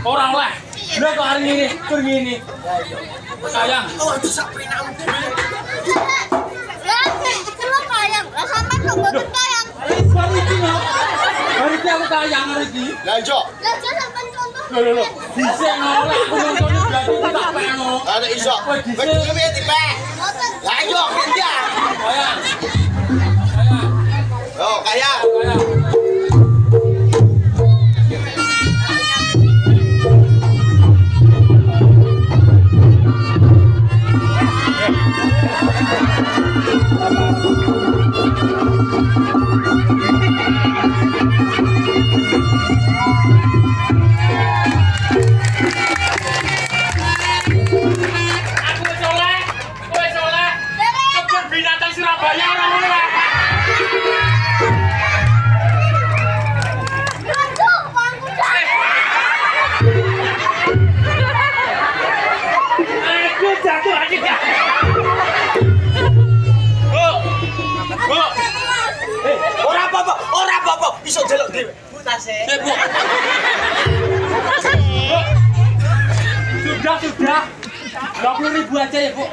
Ora oleh. Lah kok hari ini, tur ngene. Sayang. Oh, itu sak penamu dhewe. Lah, kula kayang. Lah sampean kok mboten kayang. Baru iki no. Baru iki aku kayang hari iki. Lah iya. Lah aja sampean contoh. Lho. Dhisik no, lek aku nonton berarti tak peno. Ada iso. Wis dhewe dipek. Mboten. Lah iya dia. Sayang. Oh, kaya. Sayang. Ora apa-apa, iso delok dhewe. Bu tase. Sudah. 20.000 aja ya, Bu.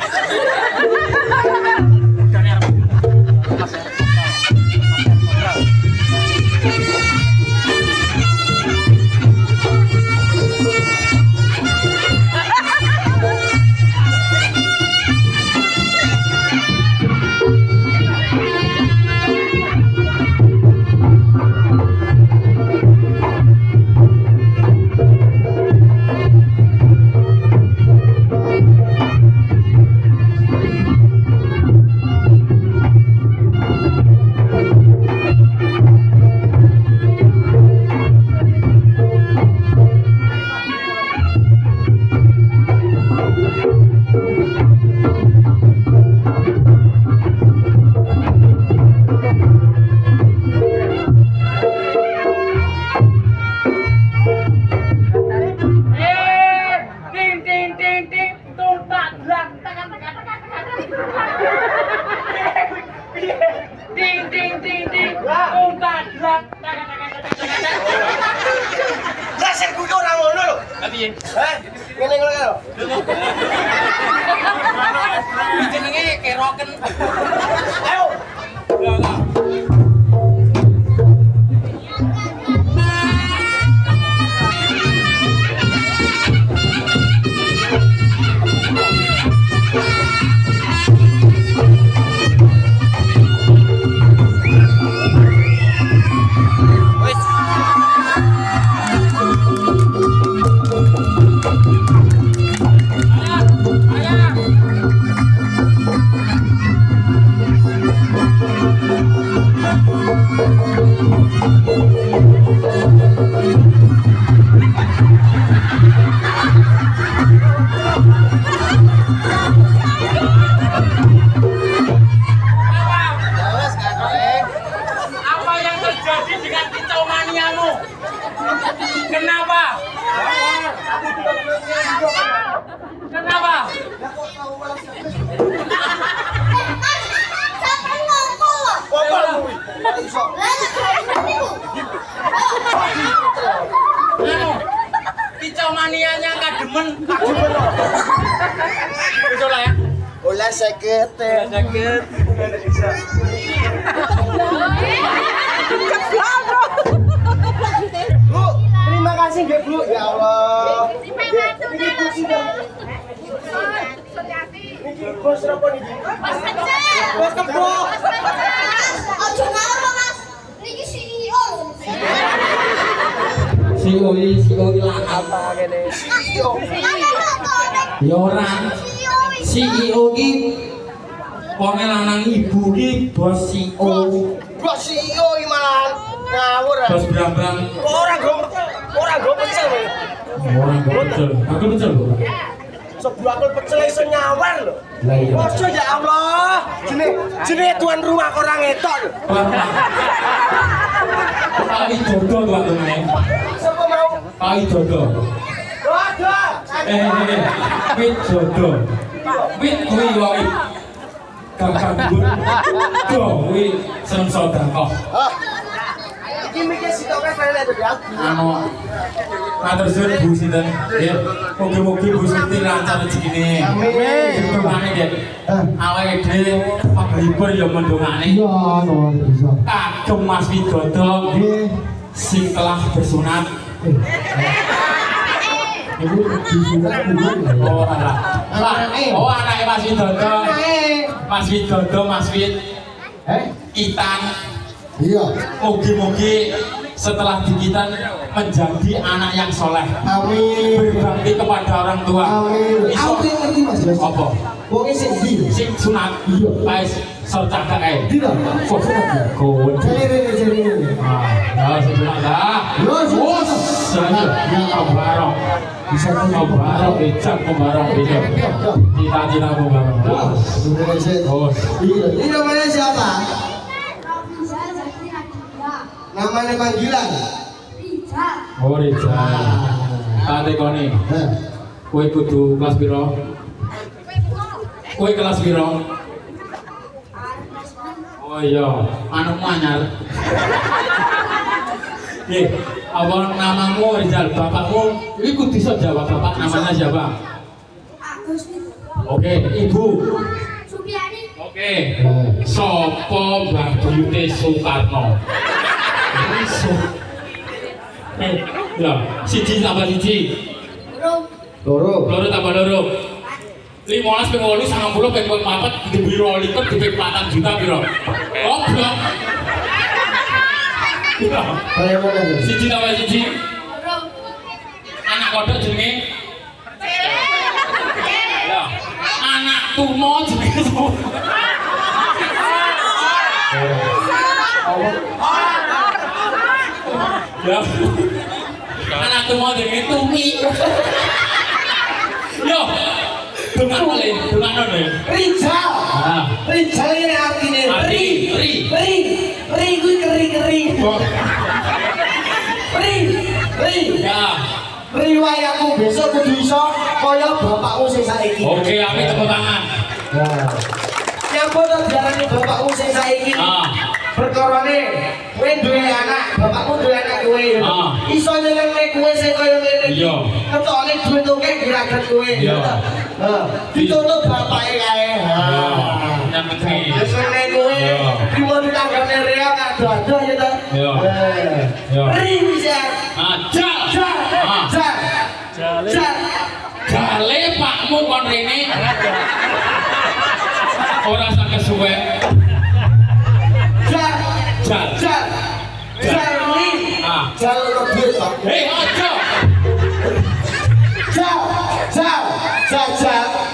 Dasar kuwi ora ngono lho. Lah piye? Heh, ngene lho. Jenenge keroken. Ayo. Lah. Apa yang terjadi dengan kicau maniamu? Kenapa? Kenapa? Sampean ngopo? Apa kuwi? Iso. Lah niku. Anu, kicau manianya kademen. Betul lah ya? Oleh sekete. Sakit. Bu, terima kasih nggih, Bu. Ya Allah. Ini kursi dong. Niki bos apa niki? Bos kebo. Aja ngawur, Mas. Niki CEO lho. CEO lah apa kene? CEO. Ya ora. CEO ki wong lanang ibu ki bos CEO. Bos CEO iki malah ngawur. Bos Brambang. Ora go pecel kowe. Ora kok betul. Aku betul lho. Sebuah akal pecel iso nyawar lho. Lah iya. Masya ya Allah. Jenenge tuan rumah kok ora ngetok lho. Kali jodoh tuh aku nih. Sapa mau? Kali jodoh. Waduh. Wit jodoh. Wit kuwi wae. Kakak gue. Tuh, wit seneng sedekah. Ah. Iki mikir sitoke saya itu ya. Anu matur suwun Bu Sinten. Nggih, mugi-mugi Bu Siti lancar rezekine. Amin. Dongane nggih. Awake dhewe paghlipur ya mendongane. Iya, no bisa. Kagem Mas Widodo Nggih. sing telah bersunat. Ibu disunat dulu. Oh, anak. Oh, anake Mas Widodo. Mas Widodo, Mas Wid. Kitan. Iya. Mugi-mugi setelah dikitan menjadi anak yang soleh. Amin. Berbakti kepada orang tua. Amin. Iso. Aku yang ngerti Mas. Apa? Wong sing ndi? Sing sunat. Iya. Wis serta kae. Dina. Kok sunat ya? Kon. Jere. Ah, ya sunat lah. Yo, Bos, saya ya barok. Bisa Barok ijab barok ijab. Cita-cita barok. Bos. Ini namanya siapa? Namanya panggilan. Oh, Rizal. Tante koni. Kowe kudu kelas piro? Kowe kelas piro? Oh iya, anu anyar. Nggih, apa namamu Rizal? Bapakmu iku bisa jawab bapak namanya siapa? Oke, ibu. Supiani. Oke. Sopo Mbah Buyute Soekarno? Ya, siji tambah siji. Loro. Loro tambah loro. 15 ping 8 90 ping 4 dibeli 2 dipik 4 juta piro? Goblok. Ya. Kayak mana? Siji tambah siji. Anak kodok jenenge ya. Anak tumo jenenge ya. Anak tumo jenenge Tumi. Yo. Dengan oleh, dengan oleh. Rizal. Rizal ini artinya Ri. Ri gue kering. Ri. Ya. Riwayatmu besok kudu iso kaya bapakmu sing saiki. Oke, amin tepuk tangan. Nah. Nyapa to diarani bapakmu sing saiki? Perkarane kowe duwe anak, bapakmu duwe anak kowe. Iso nyenengke kowe sing kaya ngene iki. Iya. Ketokne duwe toke diraget kowe. Iya. Heeh. Dituntut bapake kae. Yang penting. Wis ngene kowe. Primo ditanggane reak ado-ado ya to. Iya. Iya. Ri bisa. Jale pakmu kon rene. Ora sak kesuwe. Jalur duit Pak. Hei, aja. Jal.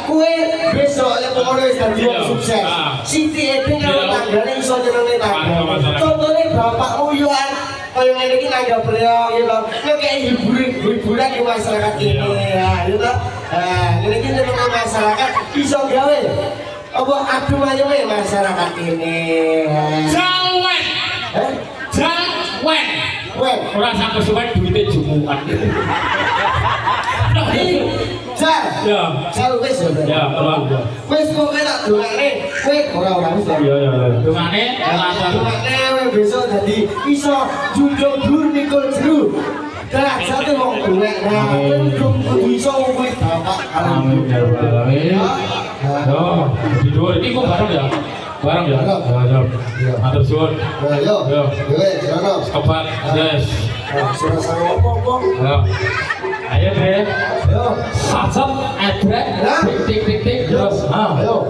Kue besok yang pokoknya wis dadi wong sukses. Siti Eding kalau tanggane iso nyenengke tangga. Contohnya bapakmu yo kaya ngene iki nanggap beliau gitu. Ngekeki hiburan di masyarakat ini ya gitu. Ngene iki nyenengke masyarakat iso gawe apa adu ayo masyarakat ini. Jawen. Ora sak kesuwen duwite jumukan. Ya, wis Ya, tolong. wis kok tak dongane kowe ora wis ya. Iya. Dungane Dongane besok dadi iso junjung dhuwur mikul jero. Derajate wong tuwek. Nah, kudu iso kowe bapak Amin ya rabbal alamin. Yo, di dhuwur iki kok bareng ya? Bareng ya? Ya. Matur suwun. Yo. Wis, jono. Kebat. Yes. Sudah sama opo-opo. Ayo. Ayo deh. Yo. Sacet edrek. Tik terus. Ayo.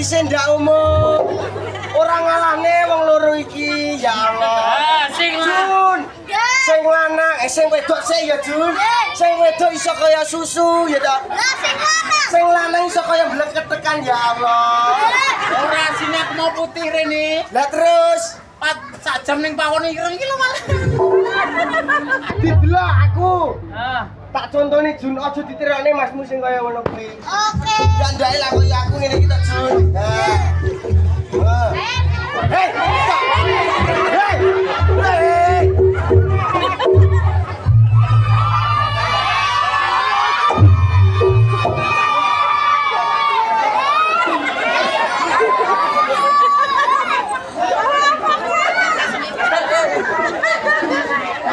sendak umum. Ora ngalahne wong loro iki, ya Allah. Sing Jun. Sing lanang, sing wedok sik ya, Jun. Sing wedok iso kaya susu ya ta. Lah sing lanang. Sing lanang iso kaya bleket tekan ya Allah. ora sini aku mau putih rene. Lah terus Sak jam ning pawon ireng iki lho malah. didelok aku. Ah, Tak contone Jun aja ditirakne masmu sing kaya ngono kuwi. Oke. Ya ndae lah kaya aku ngene iki ta Jun. Hei! Hei! Hei!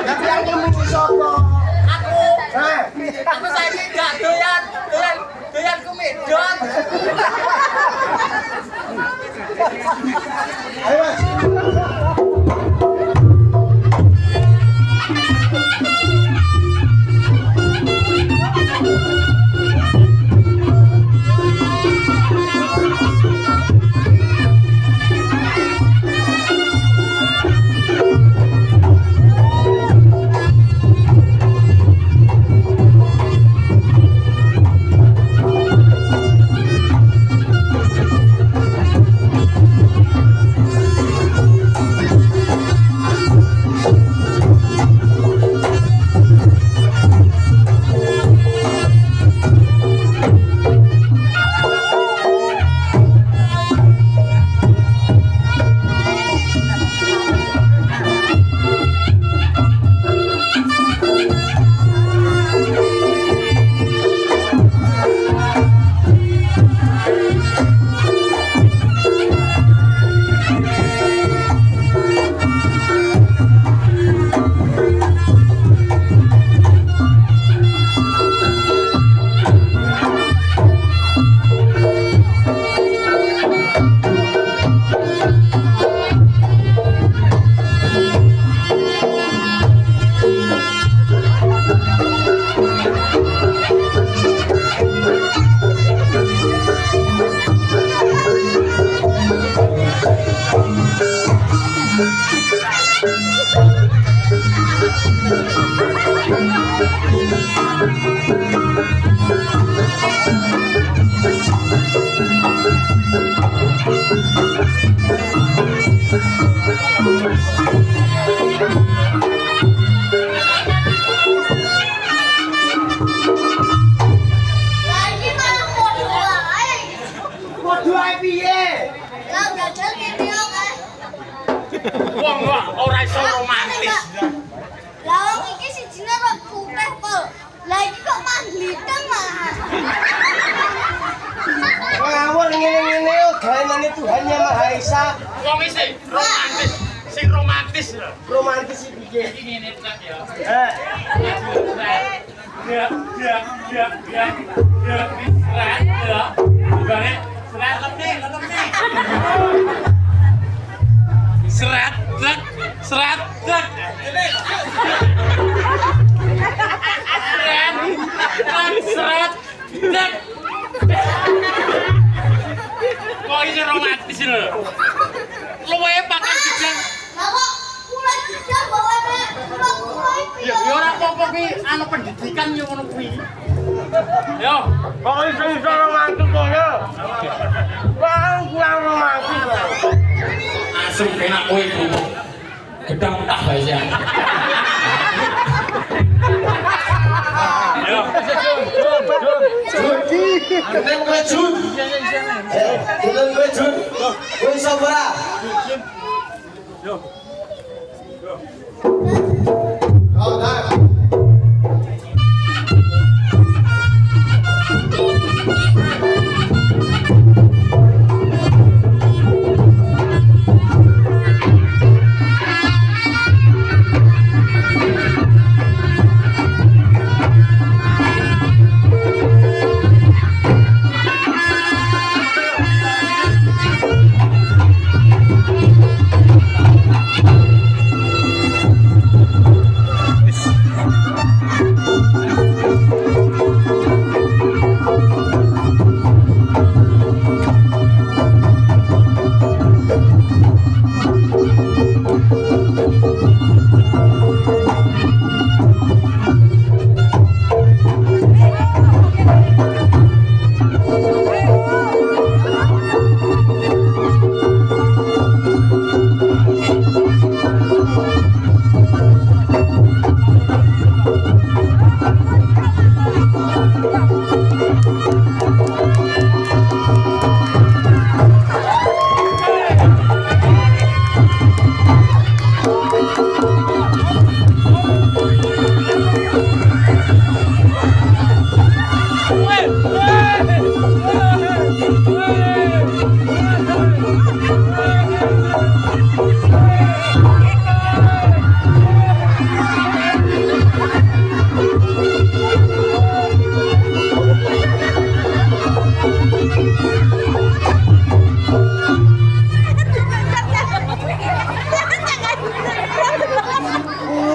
Tapi aku mesti sapa? Hah? aku saiki gak doyan kumedon. Ayo, Mas. Lagi malah podo ae. Podo ae piye? Lah jajal kene yo kae. Wong kok ora iso romantis. Lah wong iki sijine kok putih pol. Lah iki kok mangliteng malah. Ngawur ngene-ngene yo gawenane Tuhan Yang Maha Esa. Wong iki romantis, sing romantis lho. Romantis iki piye? Iki ngene tak ya. Eh, Serat, serat, kok ini romantis lho. Luwe pakai bidang. Lah kok kula dijak bawane kula Ya ora apa-apa ki anu pendidikan yo ngono kuwi. Yo, kok iso romantis kok ya? Kurang romantis. asem enak kowe iku. Gedang tak bae ya. Yo. Judi. Kenen kowe Jud. Kenen kowe Jud. Kowe iso ora? Oh, dah.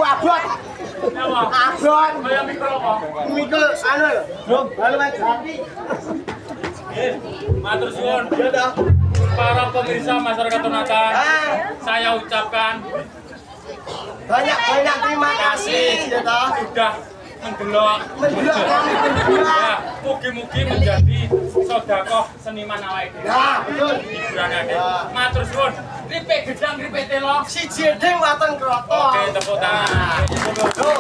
Abot. Abot. Kaya mikro kok. Mikul anu lho. Bro, balu Mas Jati. Matur suwun. Ya dah. Para pemirsa masyarakat Tonatan, Ah, saya ucapkan banyak terima kasih ya dah. sudah menggelok. Mendelok kami berdua. Ya, mugi-mugi menjadi sodakoh seniman awake dhewe. Ya, betul. Hiburan ade. Ya. Matur suwun. Kripik gedang, kripik telo. Si jedeng waton kroto. Oke, tepuk tangan. Tuh.